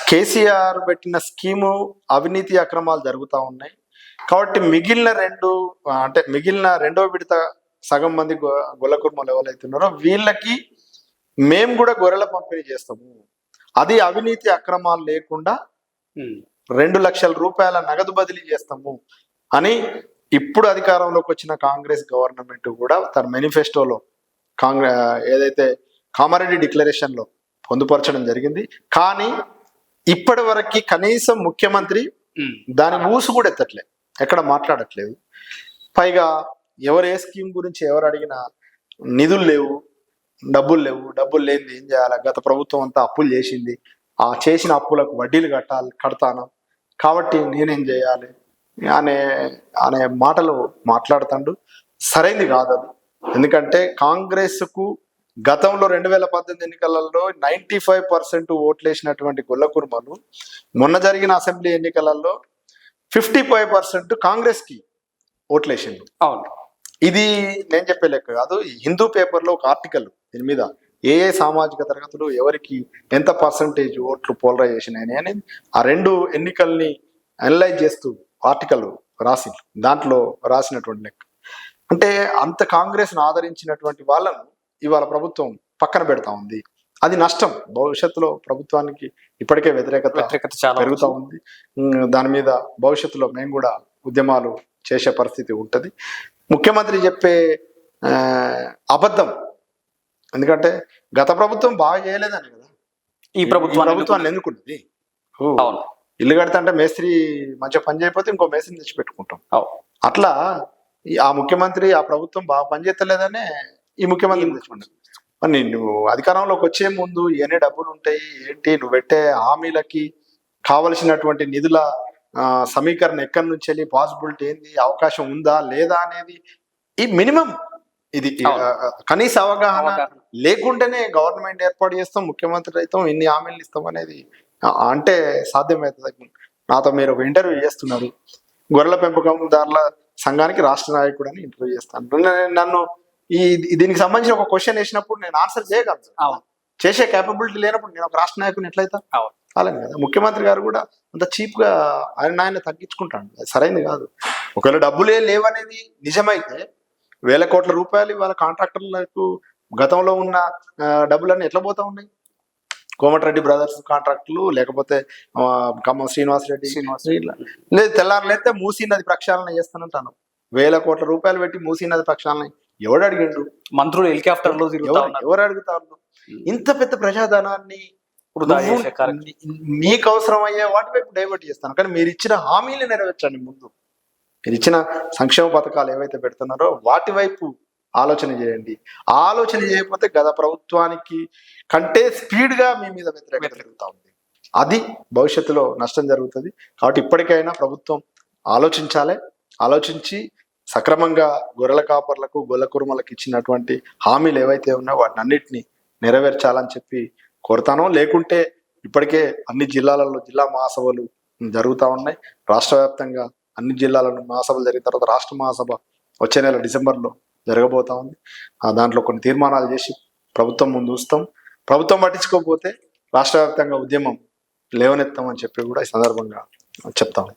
కేసీఆర్ పెట్టిన స్కీము అవినీతి అక్రమాలు జరుగుతూ ఉన్నాయి. కాబట్టి మిగిలిన రెండో విడత సగం మంది గొల్ల కుర్మలు ఎవరైతే ఉన్నారో వీళ్ళకి మేము కూడా గొర్రెల పంపిణీ చేస్తాము, అది అవినీతి అక్రమాలు లేకుండా 2 లక్షల రూపాయల నగదు బదిలీ చేస్తాము అని ఇప్పుడు అధికారంలోకి వచ్చిన కాంగ్రెస్ గవర్నమెంట్ కూడా తన మేనిఫెస్టోలో ఏదైతే కామారెడ్డి డిక్లరేషన్ లో పొందుపరచడం జరిగింది. కానీ ఇప్పటి వరకు కనీసం ముఖ్యమంత్రి దాని ఊసు కూడా ఎత్తట్లేదు, ఎక్కడ మాట్లాడట్లేదు. పైగా ఎవరు ఏ స్కీమ్ గురించి ఎవరు అడిగినా నిధులు లేవు, డబ్బులు లేనిది ఏం చేయాలి, గత ప్రభుత్వం అంతా అప్పులు చేసింది, ఆ చేసిన అప్పులకు వడ్డీలు కడతాను కాబట్టి నేనేం చేయాలి అనే మాటలు మాట్లాడుతాడు. సరైంది కాదు అది. ఎందుకంటే కాంగ్రెస్ కు గతంలో 2018 ఎన్నికలలో 95% ఓట్లేసినటువంటి గొల్ల కుర్మలు మొన్న జరిగిన అసెంబ్లీ ఎన్నికలలో 55% కాంగ్రెస్ కి ఓట్లేసిండు. అవును, ఇది నేను చెప్పే లెక్క కాదు. హిందూ పేపర్లో ఒక ఆర్టికల్ దీని మీద ఏ సామాజిక తరగతులు ఎవరికి ఎంత పర్సంటేజ్ ఓట్లు పోలరైజేషన్ అయినాయి అని ఆ 2 ఎన్నికల్ని అనలైజ్ చేస్తూ ఆర్టికల్ దాంట్లో రాసినటువంటి లెక్క. అంటే అంత కాంగ్రెస్ను ఆదరించినటువంటి వాళ్ళను ఇవాళ ప్రభుత్వం పక్కన పెడతా ఉంది. అది నష్టం. భవిష్యత్తులో ప్రభుత్వానికి ఇప్పటికే వ్యతిరేకత పెరుగుతూ ఉంది. దాని మీద భవిష్యత్తులో మేము కూడా ఉద్యమాలు చేసే పరిస్థితి ఉంటుంది. ముఖ్యమంత్రి చెప్పే అబద్ధం. ఎందుకంటే గత ప్రభుత్వం బాగా చేయలేదని కదా ఈ ప్రభుత్వాన్ని ఎందుకున్నది. ఇల్లు కడతా అంటే మేస్త్రి మంచిగా పని చేయకపోతే ఇంకో మేస్త్రిని తెచ్చి పెట్టుకుంటాం. అట్లా ఆ ముఖ్యమంత్రి ఆ ప్రభుత్వం బాగా పనిచేస్తలేదనే ఈ ముఖ్యమంత్రి తెచ్చుకుంటాం. మరి నువ్వు అధికారంలోకి వచ్చే ముందు ఎన్ని డబ్బులు ఉంటాయి ఏంటి, నువ్వు పెట్టే హామీలకి కావలసినటువంటి నిధుల సమీకరణ ఎక్కడి నుంచి వెళ్ళి పాసిబిలిటీ ఏంది, అవకాశం ఉందా లేదా అనేది ఈ మినిమం ఇది కనీస అవగాహన లేకుండానే గవర్నమెంట్ ఏర్పాటు చేస్తాం, ముఖ్యమంత్రి అవుతాం, ఇన్ని హామీలు ఇస్తాం అనేది అంటే సాధ్యమవుతుంది. నాతో మీరు ఒక ఇంటర్వ్యూ చేస్తున్నారు, గొర్రెల పెంపకందారుల సంఘానికి రాష్ట్ర నాయకుడు అని ఇంటర్వ్యూ చేస్తాను. నన్ను దీనికి సంబంధించిన ఒక క్వశ్చన్ వేసినప్పుడు నేను ఆన్సర్ చేయగలను. చేసే కేపబిలిటీ లేనప్పుడు నేను ఒక రాష్ట్ర నాయకుడిని ఎట్లయితా? అలాగే కదా ముఖ్యమంత్రి గారు కూడా అంత చీప్ గా ఆయన తగ్గించుకుంటాడు. అది సరైనది కాదు. ఒకవేళ డబ్బులే లేవనేది నిజమైతే 1,000 కోట్ల రూపాయలు ఇవాళ కాంట్రాక్టర్లకు గతంలో ఉన్న డబ్బులన్నీ ఎట్లా పోతా ఉన్నాయి? కోమటిరెడ్డి బ్రదర్స్ కాంట్రాక్టులు, లేకపోతే ఖమ్మం శ్రీనివాసరెడ్డి లేదు తెల్లారులైతే మూసీ నది ప్రక్షాళన చేస్తానంటాను. 1,000 కోట్ల రూపాయలు పెట్టి మూసీ నది ప్రక్షాళన ఎవడు అడిగిండు? మంత్రులు హెలికాప్టర్లు ఎవరు అడుగుతారు? ఇంత పెద్ద ప్రజాధనాన్ని మీకు అవసరం అయ్యే వాటి వైపు డైవర్ట్ చేస్తాను. కానీ మీరు ఇచ్చిన హామీలు నెరవేర్చండి. ముందు మీరు ఇచ్చిన సంక్షేమ పథకాలు ఏవైతే పెడుతున్నారో వాటి వైపు ఆలోచన చేయండి. ఆలోచన చేయకపోతే గత ప్రభుత్వానికి కంటే స్పీడ్ గా మీ మీద వ్యతిరేకత పెరుగుతూ ఉంది. అది భవిష్యత్తులో నష్టం జరుగుతుంది. కాబట్టి ఇప్పటికైనా ప్రభుత్వం ఆలోచించాలి. ఆలోచించి సక్రమంగా గొర్రెల కాపర్లకు గొల్ల కుర్మలకు ఇచ్చినటువంటి హామీలు ఏవైతే ఉన్నాయో వాటిని అన్నిటినీ నెరవేర్చాలని చెప్పి కోరుతాను. లేకుంటే ఇప్పటికే అన్ని జిల్లాలలో జిల్లా మహాసభలు జరుగుతూ ఉన్నాయి. రాష్ట్ర వ్యాప్తంగా అన్ని జిల్లాలను మహాసభలు జరిగిన తర్వాత రాష్ట్ర మహాసభ వచ్చే నెల డిసెంబర్లో జరగబోతా ఉంది. దాంట్లో కొన్ని తీర్మానాలు చేసి ప్రభుత్వం ముందు ఉంచుతాం. ప్రభుత్వం పట్టించుకోకపోతే రాష్ట్ర వ్యాప్తంగా ఉద్యమం లేవనెత్తామని చెప్పి కూడా ఈ సందర్భంగా చెప్తాం.